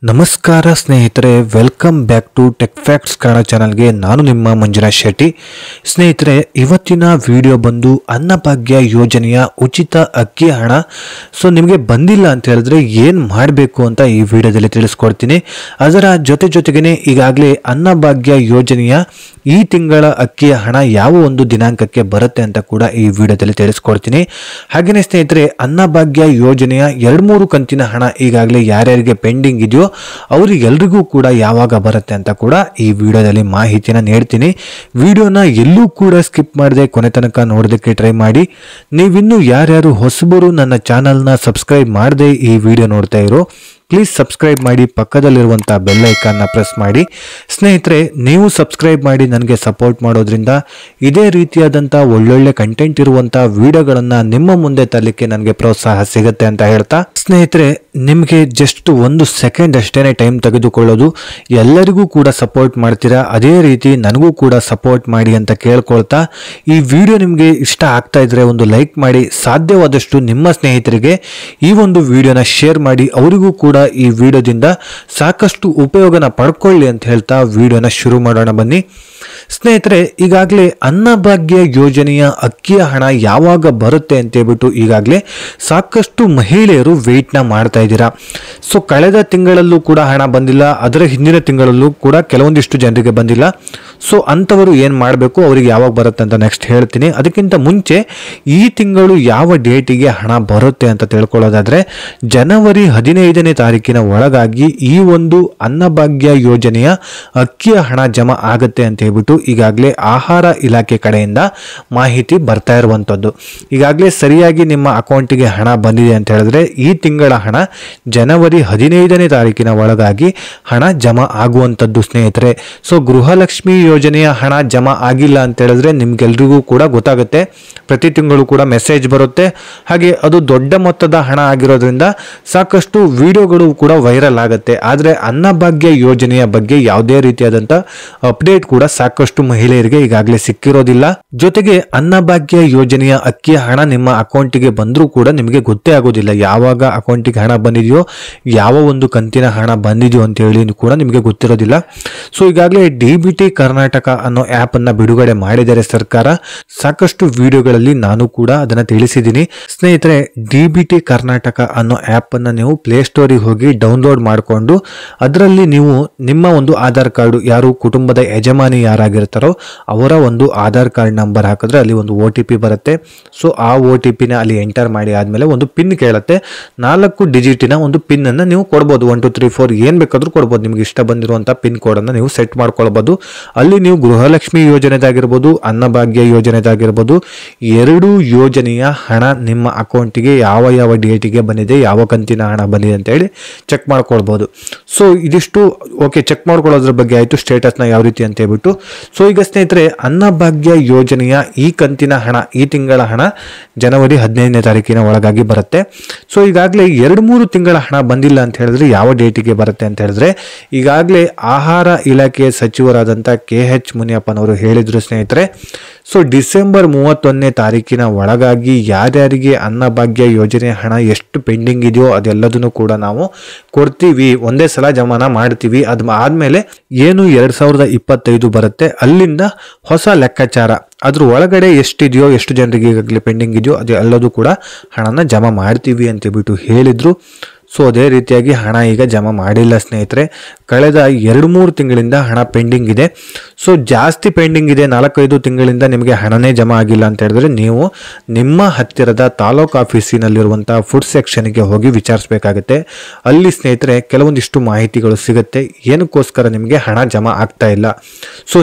ನಮಸ್ಕಾರ ಸ್ನೇಹಿತರೆ, welcome back to tech facts Kannada ಚಾನಲ್ಗೆ. ನಾನು ನಿಮ್ಮ ಮಂಜುನಾಥ್ ಶೆಟ್ಟಿ. ಸ್ನೇಹಿತರೆ, ಇವತ್ತಿನ ವಿಡಿಯೋ ಬಂದು ಅನ್ನಭಾಗ್ಯ ಯೋಜನೆಯ ಉಚಿತ ಅಕ್ಕಿ ಹಣ ನಿಮಗೆ ಬಂದಿಲ್ಲ ಅಂತ ಹೇಳಿದ್ರೆ ಏನು ಮಾಡಬೇಕು ಅಂತ ಈ ವಿಡಿಯೋದಲ್ಲಿ ತಿಳಿಸ್ಕೊಡ್ತೀನಿ. ಅದರ ಜೊತೆಗೇನೆ ಈಗಾಗಲೇ ಅನ್ನಭಾಗ್ಯ ಯೋಜನೆಯ ಈ ತಿಂಗಳ ಅಕ್ಕಿಯ ಹಣ ಯಾವ ಒಂದು ದಿನಾಂಕಕ್ಕೆ ಬರುತ್ತೆ ಅಂತ ಕೂಡ ಈ ವಿಡಿಯೋದಲ್ಲಿ ತಿಳಿಸ್ಕೊಡ್ತೀನಿ. ಹಾಗೆಯೇ ಸ್ನೇಹಿತರೆ, ಅನ್ನಭಾಗ್ಯ ಯೋಜನೆಯ 2-3 ಕಂತಿನ ಹಣ ಈಗಾಗಲೇ ಯಾರ್ಯಾರಿಗೆ ಪೆಂಡಿಂಗ್ ಇದೆಯೋ ಅವರಿಗೆಲ್ಲರಿಗೂ ಕೂಡ ಯಾವಾಗ ಬರುತ್ತೆ ಅಂತ ಕೂಡ ಈ ವಿಡಿಯೋದಲ್ಲಿ ಮಾಹಿತಿನ ನೀಡ್ತೀನಿ. ವಿಡಿಯೋನ ಎಲ್ಲೂ ಕೂಡ ಸ್ಕಿಪ್ ಮಾಡದೆ ಕೊನೆ ತನಕ ನೋಡೋದಕ್ಕೆ ಟ್ರೈ ಮಾಡಿ. ನೀವಿನ್ನೂ ಯಾರ್ಯಾರು ಹೊಸಬರು ನನ್ನ ಚಾನಲ್ನ ಸಬ್ಸ್ಕ್ರೈಬ್ ಮಾಡದೆ ಈ ವಿಡಿಯೋ ನೋಡ್ತಾ ಇರೋ, ಪ್ಲೀಸ್ ಸಬ್ಸ್ಕ್ರೈಬ್ ಮಾಡಿ, ಪಕ್ಕದಲ್ಲಿರುವಂಥ ಬೆಲ್ ಐಕಾನ್ನ ಪ್ರೆಸ್ ಮಾಡಿ. ಸ್ನೇಹಿತರೆ, ನೀವು ಸಬ್ಸ್ಕ್ರೈಬ್ ಮಾಡಿ ನನಗೆ ಸಪೋರ್ಟ್ ಮಾಡೋದ್ರಿಂದ ಇದೇ ರೀತಿಯಾದಂಥ ಒಳ್ಳೊಳ್ಳೆ ಕಂಟೆಂಟ್ ಇರುವಂಥ ವಿಡಿಯೋಗಳನ್ನು ನಿಮ್ಮ ಮುಂದೆ ತರಲಿಕ್ಕೆ ನನಗೆ ಪ್ರೋತ್ಸಾಹ ಸಿಗುತ್ತೆ ಅಂತ ಹೇಳ್ತಾ, ಸ್ನೇಹಿತರೆ ನಿಮಗೆ ಜಸ್ಟ್ 1 ಸೆಕೆಂಡ್ ಅಷ್ಟೇ ಟೈಮ್ ತೆಗೆದುಕೊಳ್ಳೋದು. ಎಲ್ಲರಿಗೂ ಕೂಡ ಸಪೋರ್ಟ್ ಮಾಡ್ತೀರಾ, ಅದೇ ರೀತಿ ನನಗೂ ಕೂಡ ಸಪೋರ್ಟ್ ಮಾಡಿ ಅಂತ ಕೇಳ್ಕೊಳ್ತಾ, ಈ ವಿಡಿಯೋ ನಿಮಗೆ ಇಷ್ಟ ಆಗ್ತಾ ಇದ್ರೆ ಒಂದು ಲೈಕ್ ಮಾಡಿ, ಸಾಧ್ಯವಾದಷ್ಟು ನಿಮ್ಮ ಸ್ನೇಹಿತರಿಗೆ ಈ ಒಂದು ವಿಡಿಯೋನ ಶೇರ್ ಮಾಡಿ, ಅವರಿಗೂ ಕೂಡ ಈ ವಿಡಿಯೋದಿಂದ ಸಾಕಷ್ಟು ಉಪಯೋಗನ ಪಡ್ಕೊಳ್ಳಿ ಅಂತ ಹೇಳ್ತಾ ವಿಡಿಯೋನ ಶುರು ಮಾಡೋಣ ಬನ್ನಿ. ಸ್ನೇಹಿತರೆ, ಈಗಾಗಲೇ ಅನ್ನಭಾಗ್ಯ ಯೋಜನೆಯ ಅಕ್ಕಿಯ ಹಣ ಯಾವಾಗ ಬರುತ್ತೆ ಅಂತ ಹೇಳ್ಬಿಟ್ಟು ಈಗಾಗಲೇ ಸಾಕಷ್ಟು ಮಹಿಳೆಯರು ವೇಟ್ನ ಮಾಡ್ತಾ ಇದ್ದೀರಾ. ಕಳೆದ ತಿಂಗಳಲ್ಲೂ ಕೂಡ ಹಣ ಬಂದಿಲ್ಲ, ಅದರ ಹಿಂದಿನ ತಿಂಗಳಲ್ಲೂ ಕೂಡ ಕೆಲವೊಂದಿಷ್ಟು ಜನರಿಗೆ ಬಂದಿಲ್ಲ. ಅಂಥವರು ಏನು ಮಾಡಬೇಕು, ಅವರಿಗೆ ಯಾವಾಗ ಬರುತ್ತೆ ಅಂತ ನೆಕ್ಸ್ಟ್ ಹೇಳ್ತೀನಿ. ಅದಕ್ಕಿಂತ ಮುಂಚೆ ಈ ತಿಂಗಳು ಯಾವ ಡೇಟಿಗೆ ಹಣ ಬರುತ್ತೆ ಅಂತ ತಿಳ್ಕೊಳ್ಳೋದಾದರೆ, ಜನವರಿ 15ನೇ ತಾರೀಕಿನ ಒಳಗಾಗಿ ಈ ಒಂದು ಅನ್ನಭಾಗ್ಯ ಯೋಜನೆಯ ಅಕ್ಕಿಯ ಹಣ ಜಮಾ ಆಗುತ್ತೆ ಅಂತ ಹೇಳ್ಬಿಟ್ಟು ಈಗಾಗಲೇ ಆಹಾರ ಇಲಾಖೆ ಕಡೆಯಿಂದ ಮಾಹಿತಿ ಬರ್ತಾ ಇರುವಂಥದ್ದು. ಈಗಾಗಲೇ ಸರಿಯಾಗಿ ನಿಮ್ಮ ಅಕೌಂಟಿಗೆ ಹಣ ಬಂದಿದೆ ಅಂತ ಹೇಳಿದ್ರೆ ಈ ತಿಂಗಳ ಹಣ ಜನವರಿ 15ನೇ ತಾರೀಕಿನ ಒಳಗಾಗಿ ಹಣ ಜಮಾ ಆಗುವಂಥದ್ದು ಸ್ನೇಹಿತರೆ. ಗೃಹಲಕ್ಷ್ಮಿ ಯೋಜನೆಯ ಹಣ ಜಮಾ ಆಗಿಲ್ಲ ಅಂತ ಹೇಳಿದ್ರೆ ನಿಮ್ಗೆಲ್ರಿಗೂ ಕೂಡ ಗೊತ್ತಾಗುತ್ತೆ, ಪ್ರತಿ ತಿಂಗಳು ಕೂಡ ಮೆಸೇಜ್ ಬರುತ್ತೆ. ಹಾಗೆ ಅದು ದೊಡ್ಡ ಮೊತ್ತದ ಹಣ ಆಗಿರೋದ್ರಿಂದ ಸಾಕಷ್ಟು ವಿಡಿಯೋಗಳು ಕೂಡ ವೈರಲ್ ಆಗುತ್ತೆ. ಆದರೆ ಅನ್ನಭಾಗ್ಯ ಯೋಜನೆಯ ಬಗ್ಗೆ ಯಾವುದೇ ರೀತಿಯಾದಂಥ ಅಪ್ಡೇಟ್ ಕೂಡ ಸಾಕಷ್ಟು ಮಹಿಳೆಯರಿಗೆ ಈಗಾಗಲೇ ಸಿಕ್ಕಿರೋದಿಲ್ಲ. ಜೊತೆಗೆ ಅನ್ನಭಾಗ್ಯ ಯೋಜನೆಯ ಅಕ್ಕಿಯ ಹಣ ನಿಮ್ಮ ಅಕೌಂಟಿಗೆ ಬಂದರೂ ಕೂಡ ನಿಮಗೆ ಗೊತ್ತೇ ಆಗೋದಿಲ್ಲ, ಯಾವಾಗ ಅಕೌಂಟಿಗೆ ಹಣ ಬಂದಿದೆಯೋ, ಯಾವ ಒಂದು ಕಂತಿನ ಹಣ ಬಂದಿದೆಯೋ ಅಂತ ಹೇಳಿ ಕೂಡ ನಿಮಗೆ ಗೊತ್ತಿರೋದಿಲ್ಲ. ಈಗಾಗಲೇ DBT ಕರ್ನಾಟಕ ಅನ್ನೋ ಆ್ಯಪ್ ಅನ್ನ ಬಿಡುಗಡೆ ಮಾಡಿದರೆ ಸರ್ಕಾರ. ಸಾಕಷ್ಟು ವಿಡಿಯೋಗಳಲ್ಲಿ ನಾನು ಕೂಡ ಅದನ್ನು ತಿಳಿಸಿದ್ದೀನಿ. ಸ್ನೇಹಿತರೆ, DBT ಕರ್ನಾಟಕ ಅನ್ನೋ ಆ್ಯಪ್ ಅನ್ನ ನೀವು ಪ್ಲೇಸ್ಟೋರಿಗೆ ಹೋಗಿ ಡೌನ್ಲೋಡ್ ಮಾಡಿಕೊಂಡು ಅದರಲ್ಲಿ ನೀವು ನಿಮ್ಮ ಒಂದು ಆಧಾರ್ ಕಾರ್ಡು, ಯಾರು ಕುಟುಂಬದ ಯಜಮಾನಿ ಯಾರಾಗಿರ್ತಾರೋ ಅವರ ಒಂದು ಆಧಾರ್ ಕಾರ್ಡ್ ನಂಬರ್ ಹಾಕಿದ್ರೆ ಅಲ್ಲಿ ಒಂದು OTP ಬರುತ್ತೆ. ಆ OTPನ ಅಲ್ಲಿ ಎಂಟರ್ ಮಾಡಿ ಆದಮೇಲೆ ಒಂದು ಪಿನ್ ಕೇಳುತ್ತೆ. 4 ಡಿಜಿಟಿನ ಒಂದು ಪಿನ್ ಅನ್ನು ನೀವು ಕೊಡ್ಬೋದು. 1 2 3 4 ಏನು ಬೇಕಾದರೂ ಕೊಡ್ಬೋದು. ನಿಮ್ಗೆ ಇಷ್ಟ ಬಂದಿರುವಂಥ ಪಿನ್ ಕೋಡನ್ನು ನೀವು ಸೆಟ್ ಮಾಡ್ಕೊಳ್ಬೋದು. ಅಲ್ಲಿ ನೀವು ಗೃಹಲಕ್ಷ್ಮಿ ಯೋಜನೆದಾಗಿರ್ಬೋದು, ಅನ್ನಭಾಗ್ಯ ಯೋಜನೆದಾಗಿರ್ಬೋದು, 2 ಯೋಜನೆಯ ಹಣ ನಿಮ್ಮ ಅಕೌಂಟಿಗೆ ಯಾವ ಡೇಟಿಗೆ ಬಂದಿದೆ, ಯಾವ ಕಂತಿನ ಹಣ ಬಂದಿದೆ ಅಂತ ಹೇಳಿ ಚೆಕ್ ಮಾಡ್ಕೊಳ್ಬೋದು. ಇದಿಷ್ಟು ಓಕೆ, ಚೆಕ್ ಮಾಡ್ಕೊಳ್ಳೋದ್ರ ಬಗ್ಗೆ ಆಯಿತು, ಸ್ಟೇಟಸ್ನ ಯಾವ ರೀತಿ ಅಂತ ಹೇಳ್ಬಿಟ್ಟು. ಈಗ ಸ್ನೇಹಿತರೆ, ಅನ್ನಭಾಗ್ಯ ಯೋಜನೆಯ ಈ ಕಂತಿನ ಹಣ, ಈ ತಿಂಗಳ ಹಣ ಜನವರಿ 15ನೇ ತಾರೀಕಿನ ಒಳಗಾಗಿ ಬರುತ್ತೆ. ಈಗಾಗಲೇ 2-3 ತಿಂಗಳ ಹಣ ಬಂದಿಲ್ಲ ಅಂತ ಹೇಳಿದ್ರೆ ಯಾವ ಡೇಟಿಗೆ ಬರುತ್ತೆ ಅಂತ ಹೇಳಿದ್ರೆ, ಈಗಾಗಲೇ ಆಹಾರ ಇಲಾಖೆಯ ಸಚಿವರಾದಂಥ KH ಮುನಿಯಪ್ಪನವರು ಹೇಳಿದ್ರು ಸ್ನೇಹಿತರೆ. ಡಿಸೆಂಬರ್ 31ನೇ ತಾರೀಕಿನ ಒಳಗಾಗಿ ಯಾರ್ಯಾರಿಗೆ ಅನ್ನಭಾಗ್ಯ ಯೋಜನೆ ಹಣ ಎಷ್ಟು ಪೆಂಡಿಂಗ್ ಇದೆಯೋ ಅದೆಲ್ಲದನ್ನು ಕೂಡ ನಾವು ಕೊಡ್ತೀವಿ, ಒಂದೇ ಸಲ ಜಮಾನ ಮಾಡ್ತೀವಿ. ಅದು ಆದಮೇಲೆ ಏನು 2025 ಬರುತ್ತೆ, ಅಲ್ಲಿಂದ ಹೊಸ ಲೆಕ್ಕಾಚಾರ, ಅದ್ರ ಒಳಗಡೆ ಎಷ್ಟಿದೆಯೋ, ಎಷ್ಟು ಜನರಿಗೆ ಈಗಾಗಲೇ ಪೆಂಡಿಂಗ್ ಇದೆಯೋ ಅದು ಎಲ್ಲದೂ ಕೂಡ ಹಣನ ಜಮಾ ಮಾಡ್ತೀವಿ ಅಂತೇಳ್ಬಿಟ್ಟು ಹೇಳಿದ್ರು. ಅದೇ ರೀತಿಯಾಗಿ ಹಣ ಈಗ ಜಮಾ ಮಾಡಿಲ್ಲ ಸ್ನೇಹಿತರೆ. ಕಳೆದ 2-3 ತಿಂಗಳಿಂದ ಹಣ ಪೆಂಡಿಂಗ್ ಇದೆ. ಜಾಸ್ತಿ ಪೆಂಡಿಂಗ್ ಇದೆ, 4-5 ತಿಂಗಳಿಂದ ನಿಮಗೆ ಹಣನೇ ಜಮಾ ಆಗಿಲ್ಲ ಅಂತ ಹೇಳಿದ್ರೆ ನೀವು ನಿಮ್ಮ ಹತ್ತಿರದ ತಾಲೂಕು ಆಫೀಸಿನಲ್ಲಿರುವಂಥ ಫುಡ್ ಸೆಕ್ಷನ್ಗೆ ಹೋಗಿ ವಿಚಾರಿಸಬೇಕಾಗುತ್ತೆ. ಅಲ್ಲಿ ಸ್ನೇಹಿತರೆ ಕೆಲವೊಂದಿಷ್ಟು ಮಾಹಿತಿಗಳು ಸಿಗುತ್ತೆ, ಏನಕ್ಕೋಸ್ಕರ ನಿಮಗೆ ಹಣ ಜಮಾ ಆಗ್ತಾ ಇಲ್ಲ.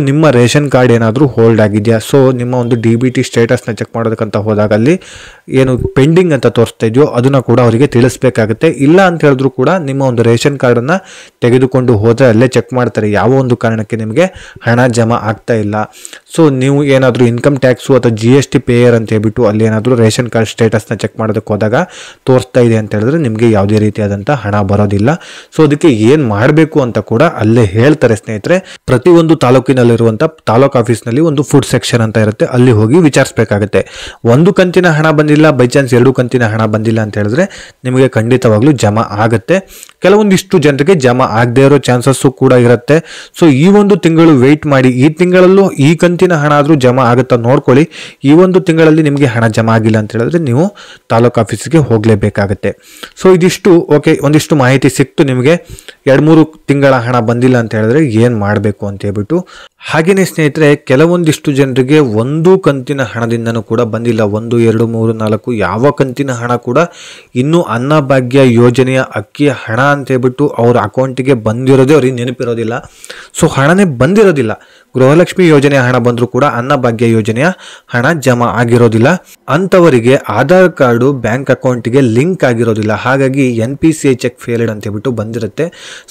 ನಿಮ್ಮ ರೇಷನ್ ಕಾರ್ಡ್ ಏನಾದರೂ ಹೋಲ್ಡ್ ಆಗಿದೆಯಾ, ನಿಮ್ಮ ಒಂದು DBT ಸ್ಟೇಟಸ್ನ ಚೆಕ್ ಮಾಡೋದಕ್ಕಂತ ಹೋದಾಗ ಅಲ್ಲಿ ಏನು ಪೆಂಡಿಂಗ್ ಅಂತ ತೋರಿಸ್ತಾ ಇದೆಯೋ ಅದನ್ನು ಕೂಡ ಅವರಿಗೆ ತಿಳಿಸ್ಬೇಕಾಗುತ್ತೆ. ಇಲ್ಲ ಅಂತ ಹೇಳಿದ್ರು ಕೂಡ ನಿಮ್ಮ ಒಂದು ರೇಷನ್ ಕಾರ್ಡನ್ನು ತೆಗೆದುಕೊಂಡು ಹೋದರೆ ಅಲ್ಲೇ ಚೆಕ್ ಮಾಡ್ತಾರೆ, ಯಾವ ಒಂದು ಕಾರಣಕ್ಕೆ ನಿಮಗೆ ಹಣ ಜಮಾ ಆಗ್ತಾ ಇಲ್ಲ. ನೀವು ಏನಾದರೂ ಇನ್ಕಮ್ ಟ್ಯಾಕ್ಸು ಅಥವಾ GST ಪೇಯರ್ ಅಂತ ಹೇಳ್ಬಿಟ್ಟು ಅಲ್ಲಿ ಏನಾದರೂ ರೇಷನ್ ಕಾರ್ಡ್ ಸ್ಟೇಟಸ್ನ ಚೆಕ್ ಮಾಡೋದಕ್ಕೆ ಹೋದಾಗ ತೋರಿಸ್ತಾ ಇದೆ ಅಂತ ಹೇಳಿದ್ರೆ ನಿಮಗೆ ಯಾವುದೇ ರೀತಿಯಾದಂಥ ಹಣ ಬರೋದಿಲ್ಲ. ಅದಕ್ಕೆ ಏನು ಮಾಡಬೇಕು ಅಂತ ಕೂಡ ಅಲ್ಲೇ ಹೇಳ್ತಾರೆ ಸ್ನೇಹಿತರೆ. ಪ್ರತಿಯೊಂದು ತಾಲೂಕಿನಲ್ಲಿರುವಂಥ ತಾಲೂಕು ಆಫೀಸ್ನಲ್ಲಿ ಒಂದು ಫುಡ್ ಸೆಕ್ಷನ್ ಅಂತ ಇರುತ್ತೆ, ಅಲ್ಲಿ ಹೋಗಿ ವಿಚಾರಿಸಬೇಕಾಗುತ್ತೆ. ಒಂದು ಕಂತಿನ ಹಣ ಬಂದಿಲ್ಲ, ಬೈ ಚಾನ್ಸ್ 2 ಕಂತಿನ ಹಣ ಬಂದಿಲ್ಲ ಅಂತ ಹೇಳಿದ್ರೆ ನಿಮಗೆ ಖಂಡಿತವಾಗ್ಲೂ ಜಮಾ ಆಗುತ್ತೆ. ಕೆಲವೊಂದಿಷ್ಟು ಜನರಿಗೆ ಜಮಾ ಆಗದೆ ಇರೋ ಚಾನ್ಸಸ್ಸು ಕೂಡ ಇರುತ್ತೆ. ಸೊ ಈ ಒಂದು ತಿಂಗಳು ವೆಯ್ಟ್ ಮಾಡಿ, ಈ ತಿಂಗಳಲ್ಲೂ ಈ ಕಂತಿನ ಹಣ ಆದರೂ ಜಮಾ ಆಗುತ್ತಾ ನೋಡ್ಕೊಳ್ಳಿ. ಈ ಒಂದು ತಿಂಗಳಲ್ಲಿ ನಿಮಗೆ ಹಣ ಜಮಾ ಆಗಿಲ್ಲ ಅಂತ ಹೇಳಿದ್ರೆ ನೀವು ತಾಲೂಕು ಆಫೀಸಿಗೆ ಹೋಗಲೇಬೇಕಾಗತ್ತೆ. ಸೊ ಇದಿಷ್ಟು ಓಕೆ, ಒಂದಿಷ್ಟು ಮಾಹಿತಿ ಸಿಕ್ತು ನಿಮಗೆ. 2-3 ತಿಂಗಳ ಹಣ ಬಂದಿಲ್ಲ ಅಂತ ಹೇಳಿದ್ರೆ ಏನು ಮಾಡಬೇಕು ಅಂತ ಹೇಳ್ಬಿಟ್ಟು. ಹಾಗೆಯೇ ಸ್ನೇಹಿತರೆ, ಕೆಲವೊಂದಿಷ್ಟು ಜನರಿಗೆ ಒಂದು ಕಂತಿನ ಹಣದಿಂದನೂ ಕೂಡ ಬಂದಿಲ್ಲ. 1, 2, 3, 4 ಯಾವ ಕಂತಿನ ಹಣ ಕೂಡ ಇನ್ನೂ ಅನ್ನಭಾಗ್ಯ ಯೋಜನೆಯ ಅಕ್ಕಿಯ ಹಣ ಅಂತ ಹೇಳ್ಬಿಟ್ಟು ಅವ್ರ ಅಕೌಂಟಿಗೆ ಬಂದಿರೋದೇ ಅವ್ರಿಗೆ ನೆನಪಿರೋದಿಲ್ಲ. ಸೊ ಹಣನೇ ಬಂದಿರೋದಿಲ್ಲ. ಗೃಹಲಕ್ಷ್ಮಿ ಯೋಜನೆಯ ಹಣ ಬಂದರೂ ಕೂಡ ಅನ್ನಭಾಗ್ಯ ಯೋಜನೆಯ ಹಣ ಜಮಾ ಆಗಿರೋದಿಲ್ಲ. ಅಂಥವರಿಗೆ ಆಧಾರ್ ಕಾರ್ಡು ಬ್ಯಾಂಕ್ ಅಕೌಂಟಿಗೆ ಲಿಂಕ್ ಆಗಿರೋದಿಲ್ಲ. ಹಾಗಾಗಿ NPCI ಚೆಕ್ ಫೇಲ್ಡ್ ಅಂತ ಹೇಳ್ಬಿಟ್ಟು ಬಂದಿರುತ್ತೆ.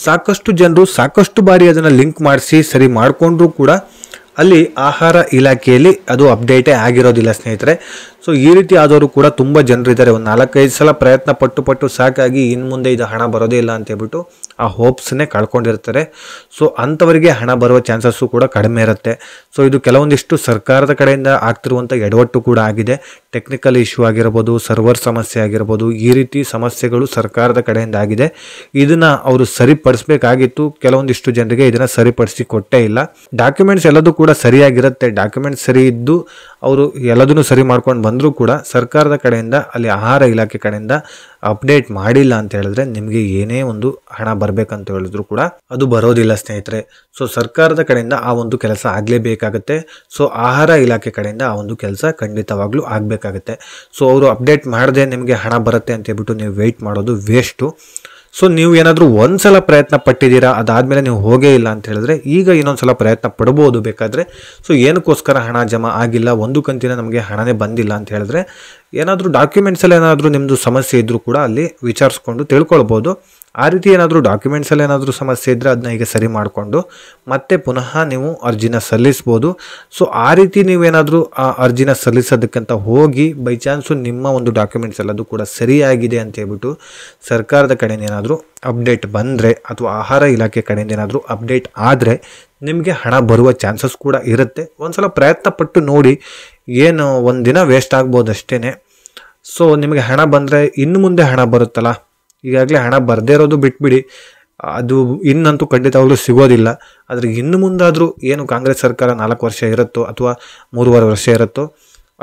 ಸಾಕಷ್ಟು ಜನರು ಸಾಕಷ್ಟು ಬಾರಿ ಅದನ್ನು ಲಿಂಕ್ ಮಾಡಿಸಿ ಸರಿ ಮಾಡಿಕೊಂಡ್ರೂ ಕೂಡ ಅಲ್ಲಿ ಆಹಾರ ಇಲಾಖೆಯಲ್ಲಿ ಅದು ಅಪ್ಡೇಟೇ ಆಗಿರೋದಿಲ್ಲ ಸ್ನೇಹಿತರೆ. ಸೊ ಈ ರೀತಿ ಆದವರು ಕೂಡ ತುಂಬ ಜನರಿದ್ದಾರೆ. ಒಂದು 4-5 ಸಲ ಪ್ರಯತ್ನ ಪಟ್ಟು ಸಾಕಾಗಿ ಇನ್ನು ಮುಂದೆ ಇದು ಹಣ ಬರೋದೇ ಇಲ್ಲ ಅಂತ ಹೇಳ್ಬಿಟ್ಟು ಆ ಹೋಪ್ಸ್ನೇ ಕಳ್ಕೊಂಡಿರ್ತಾರೆ. ಸೊ ಅಂಥವರಿಗೆ ಹಣ ಬರುವ ಚಾನ್ಸಸ್ಸು ಕೂಡ ಕಡಿಮೆ ಇರುತ್ತೆ. ಸೊ ಇದು ಕೆಲವೊಂದಿಷ್ಟು ಸರ್ಕಾರದ ಕಡೆಯಿಂದ ಆಗ್ತಿರುವಂಥ ಎಡವಟ್ಟು ಕೂಡ ಆಗಿದೆ. ಟೆಕ್ನಿಕಲ್ ಇಶ್ಯೂ ಆಗಿರ್ಬೋದು, ಸರ್ವರ್ ಸಮಸ್ಯೆ ಆಗಿರ್ಬೋದು, ಈ ರೀತಿ ಸಮಸ್ಯೆಗಳು ಸರ್ಕಾರದ ಕಡೆಯಿಂದ ಆಗಿದೆ. ಇದನ್ನು ಅವರು ಸರಿಪಡಿಸಬೇಕಾಗಿತ್ತು. ಕೆಲವೊಂದಿಷ್ಟು ಜನರಿಗೆ ಇದನ್ನು ಸರಿಪಡಿಸಿ ಕೊಟ್ಟೇ ಇಲ್ಲ. ಡಾಕ್ಯುಮೆಂಟ್ಸ್ ಎಲ್ಲದೂ ಕೂಡ ಸರಿಯಾಗಿರುತ್ತೆ. ಡಾಕ್ಯುಮೆಂಟ್ಸ್ ಸರಿ ಇದ್ದು ಅವರು ಎಲ್ಲದನ್ನು ಸರಿ ಮಾಡ್ಕೊಂಡು ಬಂದರೂ ಕೂಡ ಸರ್ಕಾರದ ಕಡೆಯಿಂದ ಅಲ್ಲಿ ಆಹಾರ ಇಲಾಖೆ ಕಡೆಯಿಂದ ಅಪ್ಡೇಟ್ ಮಾಡಿಲ್ಲ ಅಂತ ಹೇಳಿದ್ರೆ ನಿಮಗೆ ಏನೇ ಒಂದು ಹಣ ಬರಬೇಕಂತ ಹೇಳಿದ್ರು ಕೂಡ ಅದು ಬರೋದಿಲ್ಲ ಸ್ನೇಹಿತರೆ. ಸೊ ಸರ್ಕಾರದ ಕಡೆಯಿಂದ ಆ ಒಂದು ಕೆಲಸ ಆಗಲೇಬೇಕಾಗತ್ತೆ. ಸೊ ಆಹಾರ ಇಲಾಖೆ ಕಡೆಯಿಂದ ಆ ಒಂದು ಕೆಲಸ ಖಂಡಿತವಾಗ್ಲೂ ಆಗಬೇಕಾಗತ್ತೆ. ಸೊ ಅವರು ಅಪ್ಡೇಟ್ ಮಾಡದೆ ನಿಮಗೆ ಹಣ ಬರುತ್ತೆ ಅಂತ ಹೇಳ್ಬಿಟ್ಟು ನೀವು ವೆಯ್ಟ್ ಮಾಡೋದು ವೇಸ್ಟು. ಸೊ ನೀವು ಏನಾದರೂ ಒಂದ್ಸಲ ಪ್ರಯತ್ನ ಪಟ್ಟಿದ್ದೀರಾ, ಅದಾದಮೇಲೆ ನೀವು ಹೋಗೇ ಇಲ್ಲ ಅಂತ ಹೇಳಿದ್ರೆ ಈಗ ಇನ್ನೊಂದ್ಸಲ ಪ್ರಯತ್ನ ಪಡ್ಬೋದು ಬೇಕಾದರೆ. ಸೊ ಏನಕ್ಕೋಸ್ಕರ ಹಣ ಜಮಾ ಆಗಿಲ್ಲ, ಒಂದು ಕಂತಿನ ನಮಗೆ ಹಣನೇ ಬಂದಿಲ್ಲ ಅಂತ ಹೇಳಿದ್ರೆ ಏನಾದರೂ ಡಾಕ್ಯುಮೆಂಟ್ಸಲ್ಲಿ ಏನಾದರೂ ನಿಮ್ಮದು ಸಮಸ್ಯೆ ಇದ್ದರೂ ಕೂಡ ಅಲ್ಲಿ ವಿಚಾರಿಸ್ಕೊಂಡು ತಿಳ್ಕೊಳ್ಬೋದು. ಆ ರೀತಿ ಏನಾದರೂ ಡಾಕ್ಯುಮೆಂಟ್ಸಲ್ಲಿ ಏನಾದರೂ ಸಮಸ್ಯೆ ಇದ್ದರೆ ಅದನ್ನ ಈಗ ಸರಿ ಮಾಡಿಕೊಂಡು ಮತ್ತೆ ಪುನಃ ನೀವು ಅರ್ಜಿನ ಸಲ್ಲಿಸ್ಬೋದು. ಸೊ ಆ ರೀತಿ ನೀವೇನಾದರೂ ಆ ಅರ್ಜಿನ ಸಲ್ಲಿಸೋದಕ್ಕಂತ ಹೋಗಿ ಬೈ ಚಾನ್ಸು ನಿಮ್ಮ ಒಂದು ಡಾಕ್ಯುಮೆಂಟ್ಸ್ ಎಲ್ಲದು ಕೂಡ ಸರಿಯಾಗಿದೆ ಅಂತ ಹೇಳ್ಬಿಟ್ಟು ಸರ್ಕಾರದ ಕಡೆಯಿಂದ ಏನಾದರೂ ಅಪ್ಡೇಟ್ ಬಂದರೆ ಅಥವಾ ಆಹಾರ ಇಲಾಖೆ ಕಡೆಯಿಂದ ಏನಾದರೂ ಅಪ್ಡೇಟ್ ಆದರೆ ನಿಮಗೆ ಹಣ ಬರುವ ಚಾನ್ಸಸ್ ಕೂಡ ಇರುತ್ತೆ. ಒಂದ್ಸಲ ಪ್ರಯತ್ನ ಪಟ್ಟು ನೋಡಿ. ಏನು ಒಂದಿನ ವೇಸ್ಟ್ ಆಗ್ಬೋದು ಅಷ್ಟೇ. ಸೊ ನಿಮಗೆ ಹಣ ಬಂದರೆ ಇನ್ನು ಮುಂದೆ ಹಣ ಬರುತ್ತಲ್ಲ, ಈಗಾಗಲೇ ಹಣ ಬರದೇ ಇರೋದು ಬಿಟ್ಬಿಡಿ, ಅದು ಇನ್ನಂತೂ ಖಂಡಿತವಾಗ್ಲೂ ಸಿಗೋದಿಲ್ಲ. ಆದರೆ ಇನ್ನು ಮುಂದಾದರೂ ಏನು ಕಾಂಗ್ರೆಸ್ ಸರ್ಕಾರ 4 ವರ್ಷ ಇರುತ್ತೋ ಅಥವಾ 3.5 ವರ್ಷ ಇರುತ್ತೋ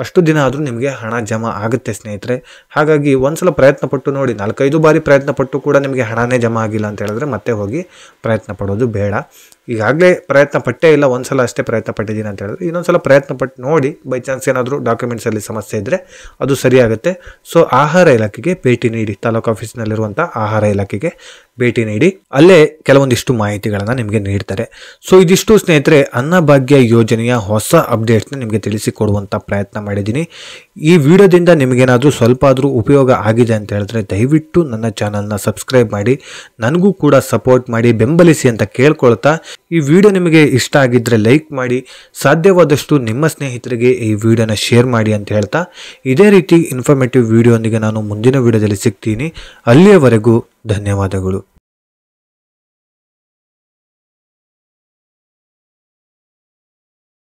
ಅಷ್ಟು ದಿನ ಆದರೂ ನಿಮಗೆ ಹಣ ಜಮಾ ಆಗುತ್ತೆ ಸ್ನೇಹಿತರೆ. ಹಾಗಾಗಿ ಒಂದ್ಸಲ ಪ್ರಯತ್ನ ಪಟ್ಟು ನೋಡಿ. 4-5 ಬಾರಿ ಪ್ರಯತ್ನ ಪಟ್ಟು ಕೂಡ ನಿಮಗೆ ಹಣನೇ ಜಮಾ ಆಗಿಲ್ಲ ಅಂತ ಹೇಳಿದ್ರೆ ಮತ್ತೆ ಹೋಗಿ ಪ್ರಯತ್ನ ಪಡೋದು ಬೇಡ. ಈಗಾಗಲೇ ಪ್ರಯತ್ನ ಪಟ್ಟೇ ಇಲ್ಲ, ಒಂದ್ಸಲ ಅಷ್ಟೇ ಪ್ರಯತ್ನ ಪಟ್ಟಿದ್ದೀನಿ ಅಂತ ಹೇಳಿದ್ರೆ ಇನ್ನೊಂದ್ಸಲ ಪ್ರಯತ್ನ ಪಟ್ಟು ನೋಡಿ. ಬೈ ಚಾನ್ಸ್ ಏನಾದರೂ ಡಾಕ್ಯುಮೆಂಟ್ಸಲ್ಲಿ ಸಮಸ್ಯೆ ಇದ್ದರೆ ಅದು ಸರಿಯಾಗುತ್ತೆ. ಸೊ ಆಹಾರ ಇಲಾಖೆಗೆ ಭೇಟಿ ನೀಡಿ, ತಾಲೂಕು ಆಫೀಸ್ನಲ್ಲಿರುವಂಥ ಆಹಾರ ಇಲಾಖೆಗೆ ಭೇಟಿ ನೀಡಿ, ಅಲ್ಲೇ ಕೆಲವೊಂದಿಷ್ಟು ಮಾಹಿತಿಗಳನ್ನು ನಿಮಗೆ ನೀಡ್ತಾರೆ. ಸೊ ಇದಿಷ್ಟು ಸ್ನೇಹಿತರೆ ಅನ್ನಭಾಗ್ಯ ಯೋಜನೆಯ ಹೊಸ ಅಪ್ಡೇಟ್ಸ್ನ ನಿಮಗೆ ತಿಳಿಸಿಕೊಡುವಂಥ ಪ್ರಯತ್ನ ಮಾಡಿದ್ದೀನಿ. ಈ ವಿಡಿಯೋದಿಂದ ನಿಮಗೇನಾದರೂ ಸ್ವಲ್ಪ ಆದರೂ ಉಪಯೋಗ ಆಗಿದೆ ಅಂತ ಹೇಳಿದ್ರೆ ದಯವಿಟ್ಟು ನನ್ನ ಚಾನಲ್ನ ಸಬ್ಸ್ಕ್ರೈಬ್ ಮಾಡಿ, ನನಗೂ ಕೂಡ ಸಪೋರ್ಟ್ ಮಾಡಿ, ಬೆಂಬಲಿಸಿ ಅಂತ ಕೇಳ್ಕೊಳ್ತಾ ಈ ವಿಡಿಯೋ ನಿಮಗೆ ಇಷ್ಟ ಆಗಿದ್ದರೆ ಲೈಕ್ ಮಾಡಿ, ಸಾಧ್ಯವಾದಷ್ಟು ನಿಮ್ಮ ಸ್ನೇಹಿತರಿಗೆ ಈ ವಿಡಿಯೋನ ಶೇರ್ ಮಾಡಿ ಅಂತ ಹೇಳ್ತಾ ಇದೇ ರೀತಿ ಇನ್ಫಾರ್ಮೇಟಿವ್ ವಿಡಿಯೋಂದಿಗೆ ನಾನು ಮುಂದಿನ ವಿಡಿಯೋದಲ್ಲಿ ಸಿಗ್ತೀನಿ. ಅಲ್ಲಿಯವರೆಗೂ ಧನ್ಯವಾದಗಳು.